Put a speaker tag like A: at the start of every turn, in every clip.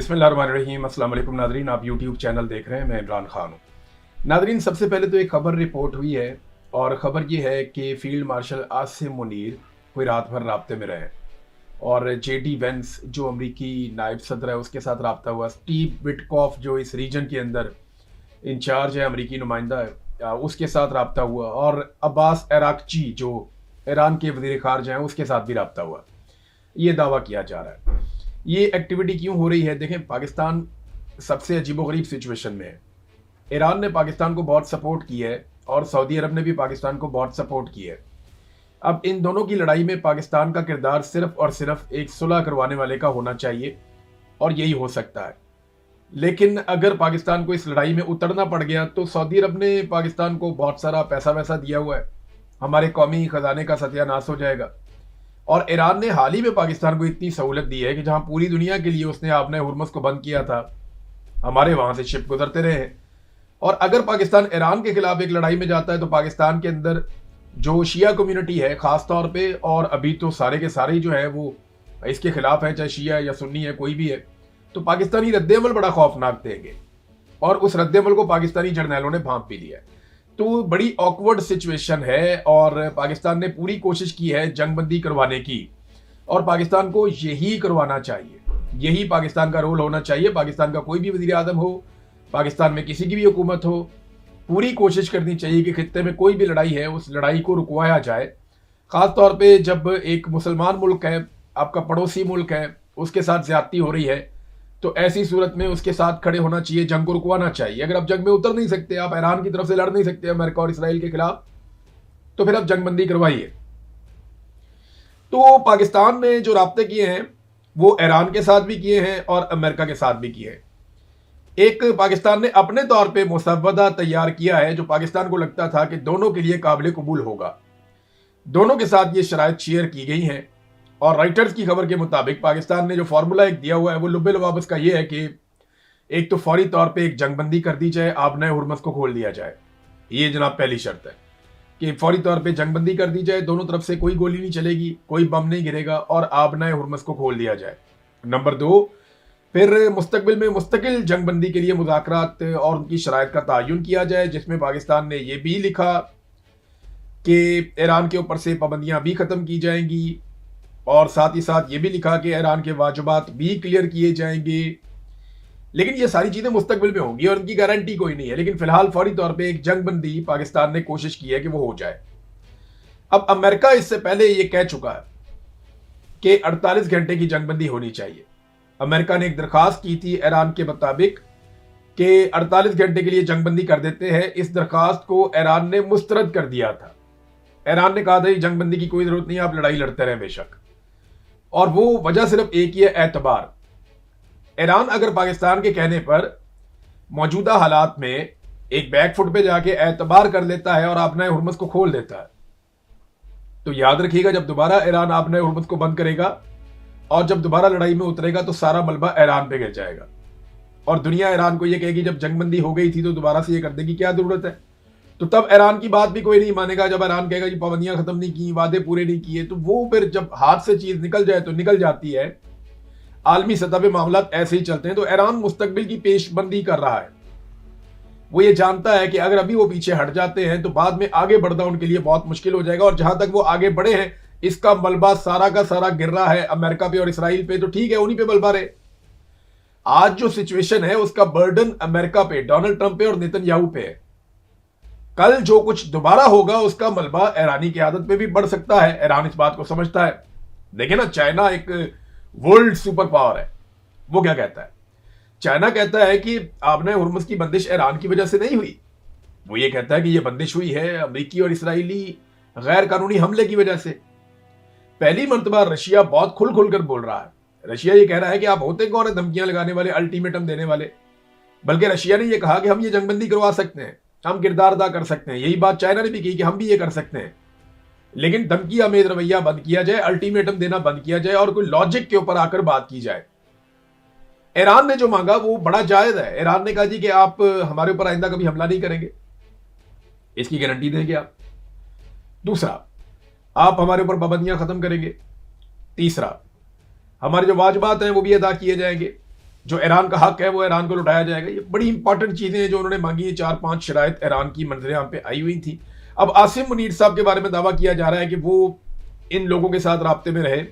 A: बिस्मिल्लाहिर्रहमानिर्रहीम। अस्सलाम वालेकुम नादरीन, आप यूट्यूब चैनल देख रहे हैं। मैं इमरान खान हूँ। नादरीन, सबसे पहले तो एक ख़बर रिपोर्ट हुई है और ख़बर ये है कि फ़ील्ड मार्शल आसिम मुनीर कोई रात भर राब्ते में रहे और जेडी वेंस जो अमरीकी नायब सदर है उसके साथ रब्ता हुआ। स्टीव विटकॉफ जो इस रीजन के अंदर इंचार्ज है, अमरीकी नुमाइंदा है, उसके साथ रब्ता हुआ और अब्बास अरागची जो ईरान के वज़ीर ख़ारजा हैं उसके साथ भी रब्ता हुआ। ये दावा किया जा रहा है। ये एक्टिविटी क्यों हो रही है? देखें, पाकिस्तान सबसे अजीबोगरीब सिचुएशन में है। ईरान ने पाकिस्तान को बहुत सपोर्ट की है और सऊदी अरब ने भी पाकिस्तान को बहुत सपोर्ट की है। अब इन दोनों की लड़ाई में पाकिस्तान का किरदार सिर्फ और सिर्फ एक सुलह करवाने वाले का होना चाहिए और यही हो सकता है। लेकिन अगर पाकिस्तान को इस लड़ाई में उतरना पड़ गया तो सऊदी अरब ने पाकिस्तान को बहुत सारा पैसा वैसा दिया हुआ है, हमारे कौमी खजाने का सत्यानाश हो जाएगा। और ईरान ने हाल ही में पाकिस्तान को इतनी सहूलत दी है कि जहां पूरी दुनिया के लिए उसने आपने हुर्मुज़ को बंद किया था, हमारे वहां से शिप गुजरते रहे हैं। और अगर पाकिस्तान ईरान के खिलाफ एक लड़ाई में जाता है तो पाकिस्तान के अंदर जो शिया कम्युनिटी है खास तौर पे, और अभी तो सारे के सारे जो है वो इसके खिलाफ है, चाहे शिया या सुन्नी है, कोई भी है, तो पाकिस्तानी रद्देअमल बड़ा खौफनाक देंगे और उस रद्देअमल को पाकिस्तानी जर्नैलों ने भांप भी लिया है। तो बड़ी ऑकवर्ड सिचुएशन है और पाकिस्तान ने पूरी कोशिश की है जंगबंदी करवाने की और पाकिस्तान को यही करवाना चाहिए, यही पाकिस्तान का रोल होना चाहिए। पाकिस्तान का कोई भी वज़ीर आज़म हो, पाकिस्तान में किसी की भी हुकूमत हो, पूरी कोशिश करनी चाहिए कि खित्ते में कोई भी लड़ाई है उस लड़ाई को रुकवाया जाए। ख़ास तौर पे जब एक मुसलमान मुल्क है, आपका पड़ोसी मुल्क है, उसके साथ ज़्यादती हो रही है, तो ऐसी सूरत में उसके साथ खड़े होना चाहिए, जंग को रुकवाना चाहिए। अगर आप जंग में उतर नहीं सकते, आप ईरान की तरफ से लड़ नहीं सकते अमेरिका और इसराइल के खिलाफ, तो फिर आप जंगबंदी करवाइए। तो पाकिस्तान ने जो राब्ते किए हैं वो ईरान के साथ भी किए हैं और अमेरिका के साथ भी किए हैं। एक पाकिस्तान ने अपने तौर पे मुसव्वदा तैयार किया है जो पाकिस्तान को लगता था कि दोनों के लिए काबिल कबूल होगा। दोनों के साथ ये शराइत शेयर की गई हैं और राइटर्स की खबर के मुताबिक पाकिस्तान ने जो फार्मूला एक दिया हुआ है वो लुब्बे लवाबिस का ये है कि एक तो फौरी तौर पे एक जंगबंदी कर दी जाए, आबनाए हुर्मुज़ को खोल दिया जाए। ये जनाब पहली शर्त है कि फौरी तौर पे जंगबंदी कर दी जाए, दोनों तरफ से कोई गोली नहीं चलेगी, कोई बम नहीं गिरेगा और आबनाए हुर्मुज़ को खोल दिया जाए। नंबर 2, फिर मुस्तकबिल में मुस्तकिल जंगबंदी के लिए मुज़ाकरात और उनकी शराइत का तयन किया जाए, जिसमें पाकिस्तान ने यह भी लिखा कि ईरान के ऊपर से पाबंदियां भी ख़त्म की जाएंगी और साथ ही साथ ये भी लिखा कि ईरान के वाजिबात भी क्लियर किए जाएंगे। लेकिन ये सारी चीज़ें मुस्तकबिल में होंगी और उनकी गारंटी कोई नहीं है। लेकिन फिलहाल फौरी तौर पे एक जंगबंदी पाकिस्तान ने कोशिश की है कि वो हो जाए। अब अमेरिका इससे पहले ये कह चुका है कि 48 घंटे की जंगबंदी होनी चाहिए। अमेरिका ने एक दरखास्त की थी ईरान के मुताबिक कि 48 घंटे के लिए जंगबंदी कर देते हैं। इस दरखास्त को ईरान ने मुस्तरद कर दिया था। ईरान ने कहा था जंगबंदी की कोई जरूरत नहीं, आप लड़ाई लड़ते रहें बेशक। और वो वजह सिर्फ एक ही है, एतबार। ईरान अगर पाकिस्तान के कहने पर मौजूदा हालात में एक बैकफुट पे जाके एतबार कर लेता है और आबनाए हुर्मुज़ को खोल देता है, तो याद रखिएगा जब दोबारा ईरान आबनाए हुर्मुज़ को बंद करेगा और जब दोबारा लड़ाई में उतरेगा तो सारा मलबा ईरान पे गिर जाएगा और दुनिया ईरान को यह कहेगी जब जंगबंदी हो गई थी तो दोबारा से ये कर देगी, क्या जरूरत है। तो तब ईरान की बात भी कोई नहीं मानेगा। जब ईरान कहेगा जी पाबंदियां खत्म नहीं की, वादे पूरे नहीं किए, तो वो फिर जब हाथ से चीज निकल जाए तो निकल जाती है। आलमी सतह पे मामला ऐसे ही चलते हैं। तो ईरान मुस्तकबिल की पेशबंदी कर रहा है। वो ये जानता है कि अगर अभी वो पीछे हट जाते हैं तो बाद में आगे बढ़ना उनके लिए बहुत मुश्किल हो जाएगा। और जहां तक वो आगे बढ़े हैं इसका मलबा सारा का सारा गिर रहा है अमेरिका पे और इसराइल पे, तो ठीक है उन्हीं पे मलबा रहे। आज जो सिचुएशन है उसका बर्डन अमेरिका पे, डोनाल्ड ट्रंप पे और नेतन्याहू पे है। कल जो कुछ दोबारा होगा उसका मलबा ईरानी की आदत पे भी बढ़ सकता है। ईरान इस बात को समझता है। देखिए ना, चाइना एक वर्ल्ड सुपर पावर है। वो क्या कहता है? चाइना कहता है कि आबनाए हुर्मुज़ की बंदिश ईरान की वजह से नहीं हुई। वो ये कहता है कि यह बंदिश हुई है अमेरिकी और इसराइली गैर कानूनी हमले की वजह से। पहली मर्तबा रशिया बहुत खुल खुल कर बोल रहा है। रशिया ये कह रहा है कि आप होते कौन है धमकियां लगाने वाले, अल्टीमेटम देने वाले। बल्कि रशिया ने यह कहा कि हम ये जंगबंदी करवा सकते हैं, हम किरदार अदा कर सकते हैं। यही बात चाइना ने भी की कि हम भी ये कर सकते हैं, लेकिन धमकी आमेज रवैया बंद किया जाए, अल्टीमेटम देना बंद किया जाए और कोई लॉजिक के ऊपर आकर बात की जाए। ईरान ने जो मांगा वो बड़ा जायज है। ईरान ने कहा जी कि आप हमारे ऊपर आइंदा कभी हमला नहीं करेंगे, इसकी गारंटी देंगे आप। दूसरा, आप हमारे ऊपर पाबंदियां खत्म करेंगे। तीसरा, हमारे जो वाजिबात हैं वो भी अदा किए जाएंगे। जो ईरान का हक है वो ईरान को लौटाया जाएगा। ये बड़ी इंपॉर्टेंट चीज़ें हैं जो उन्होंने मांगी है। 4-5 शराइत ईरान की मंजरें यहाँ पे आई हुई थी। अब आसिम मुनीर साहब के बारे में दावा किया जा रहा है कि वो इन लोगों के साथ राब्ते में रहे,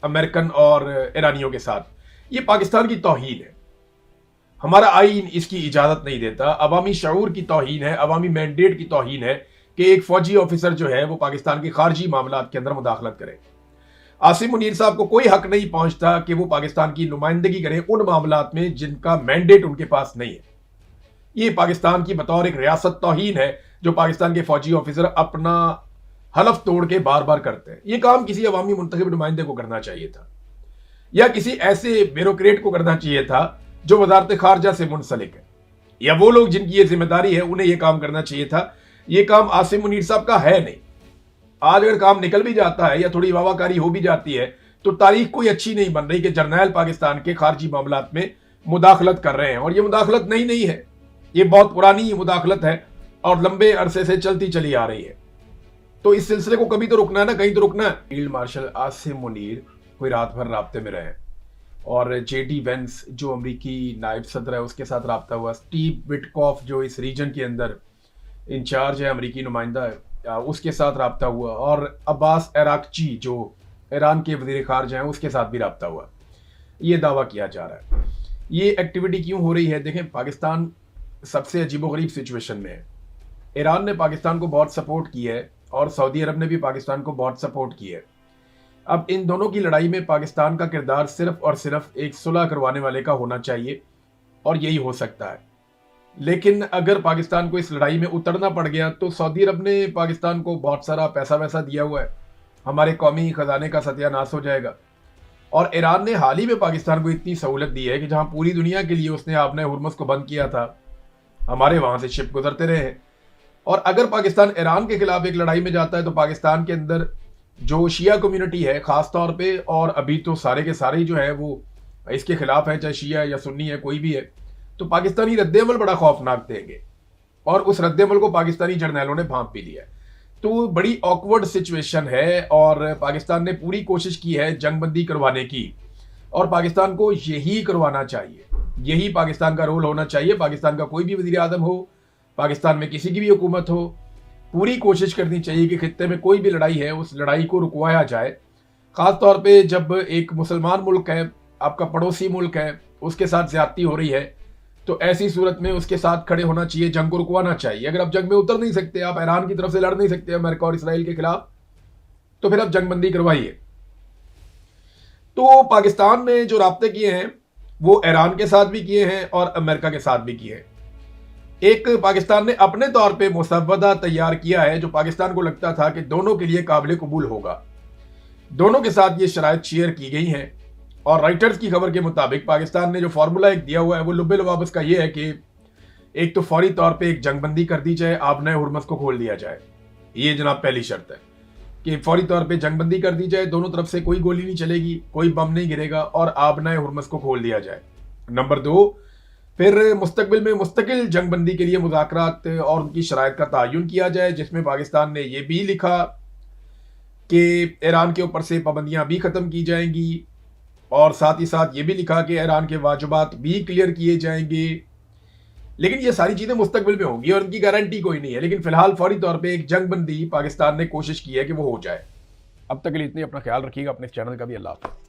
A: अमेरिकन और ईरानियों के साथ। ये पाकिस्तान की तौहीन है। हमारा आईन इसकी इजाज़त नहीं देता। अवामी शऊर की तौहीन है, अवामी मैंडेट की तौहीन है कि एक फौजी ऑफिसर जो है वो पाकिस्तान के खारजी मामलात के अंदर मुदाखलत करे। आसिम मुनीर साहब को कोई हक नहीं पहुंचता कि वो पाकिस्तान की नुमाइंदगी करें उन मामलात में जिनका मैंडेट उनके पास नहीं है। ये पाकिस्तान की बतौर एक रियासत तौहीन है जो पाकिस्तान के फौजी ऑफिसर अपना हलफ तोड़ के बार बार करते हैं। ये काम किसी अवामी मुंतखब नुमाइंदे को करना चाहिए था, या किसी ऐसे ब्यूरोक्रेट को करना चाहिए था जो वजारत खारजा से मुंसलिक है, या वो लोग जिनकी ये जिम्मेदारी है उन्हें यह काम करना चाहिए था। ये काम आसिम मुनीर साहब का है नहीं। आज अगर काम निकल भी जाता है या थोड़ी वावाकारी हो भी जाती है तो तारीख कोई अच्छी नहीं बन रही कि जर्नैल पाकिस्तान के खारजी मामलात में मुदाखलत कर रहे हैं। और ये मुदाखलत नई नहीं है, ये बहुत पुरानी मुदाखलत है और लंबे अरसे से चलती चली आ रही है। तो इस सिलसिले को कभी तो रुकना है ना, कहीं तो रुकना है। फील्ड मार्शल आसिम मुनीर कोई रात भर राब्ते में रहे और जेडी वेंस जो अमरीकी नायब सदर है उसके साथ राब्ता हुआ। स्टीव विटकॉफ जो इस रीजन के अंदर इंचार्ज है, अमरीकी नुमाइंदा है, उसके साथ राब्ता हुआ। और अब्बास अराक्ची जो ईरान के वज़ीर ख़ारिजा हैं उसके साथ भी राब्ता हुआ। ये दावा किया जा रहा है। ये एक्टिविटी क्यों हो रही है? देखें, पाकिस्तान सबसे अजीबोगरीब सिचुएशन में है। ईरान ने पाकिस्तान को बहुत सपोर्ट की है और सऊदी अरब ने भी पाकिस्तान को बहुत सपोर्ट की है। अब इन दोनों की लड़ाई में पाकिस्तान का किरदार सिर्फ और सिर्फ एक सुलह करवाने वाले का होना चाहिए और यही हो सकता है। लेकिन अगर पाकिस्तान को इस लड़ाई में उतरना पड़ गया तो सऊदी अरब ने पाकिस्तान को बहुत सारा पैसा वैसा दिया हुआ है, हमारे कौमी खजाने का सत्यानाश हो जाएगा। और ईरान ने हाल ही में पाकिस्तान को इतनी सहूलत दी है कि जहां पूरी दुनिया के लिए उसने आपने हुर्मुज़ को बंद किया था, हमारे वहां से शिप गुजरते रहे हैं। और अगर पाकिस्तान ईरान के खिलाफ एक लड़ाई में जाता है तो पाकिस्तान के अंदर जो शिया कम्युनिटी है खास तौर पे, और अभी तो सारे के सारे जो है वो इसके खिलाफ है, चाहे शिया या सुन्नी है कोई भी है, तो पाकिस्तानी रद्देअमल बड़ा खौफनाक देंगे। और उस रद्देअमल को पाकिस्तानी जर्नैलों ने भांप भी लिया है। तो बड़ी ऑकवर्ड सिचुएशन है और पाकिस्तान ने पूरी कोशिश की है जंगबंदी करवाने की, और पाकिस्तान को यही करवाना चाहिए, यही पाकिस्तान का रोल होना चाहिए। पाकिस्तान का कोई भी वज़ीर आज़म हो, पाकिस्तान में किसी की भी हुकूमत हो, पूरी कोशिश करनी चाहिए कि खित्ते में कोई भी लड़ाई है उस लड़ाई को रुकवाया जाए। ख़ास तौर पे जब एक मुसलमान मुल्क है, आपका पड़ोसी मुल्क है, उसके साथ ज़्यादती हो रही है, तो ऐसी सूरत में उसके साथ खड़े होना चाहिए, जंग को रुकवाना चाहिए। अगर आप जंग में उतर नहीं सकते, आप ईरान की तरफ से लड़ नहीं सकते अमेरिका और इसराइल के खिलाफ, तो फिर आप जंगबंदी करवाइए। तो पाकिस्तान ने जो राब्ते किए हैं वो ईरान के साथ भी किए हैं और अमेरिका के साथ भी किए हैं। एक पाकिस्तान ने अपने तौर पे मुसव्वदा तैयार किया है जो पाकिस्तान को लगता था कि दोनों के लिए काबिल कबूल होगा। दोनों के साथ ये शराइत शेयर की गई हैं और राइटर्स की खबर के मुताबिक पाकिस्तान ने जो फार्मूला एक दिया हुआ है वो लुब्बे लुबाब का ये है कि एक तो फौरी तौर पे एक जंगबंदी कर दी जाए, आबनाए हुर्मुज़ को खोल दिया जाए। ये जनाब पहली शर्त है कि फौरी तौर पे जंगबंदी कर दी जाए, दोनों तरफ से कोई गोली नहीं चलेगी, कोई बम नहीं गिरेगा और आबनाए हुर्मुज़ को खोल दिया जाए। नंबर 2, फिर मुस्तकबिल में मुस्तकिल जंगबंदी के लिए मुज़ाकरात और उनकी शराइत का तयन किया जाए, जिसमें पाकिस्तान ने यह भी लिखा कि ईरान के ऊपर से पाबंदियां भी ख़त्म की जाएंगी और साथ ही साथ ये भी लिखा कि ईरान के वाजिबात भी क्लियर किए जाएंगे। लेकिन ये सारी चीज़ें मुस्तकबिल में होंगी और उनकी गारंटी कोई नहीं है। लेकिन फिलहाल फौरी तौर पे एक जंगबंदी पाकिस्तान ने कोशिश की है कि वो हो जाए। अब तक के लिए इतनी, अपना ख्याल रखिएगा, अपने चैनल का भी। अल्लाह हाफ़िज़।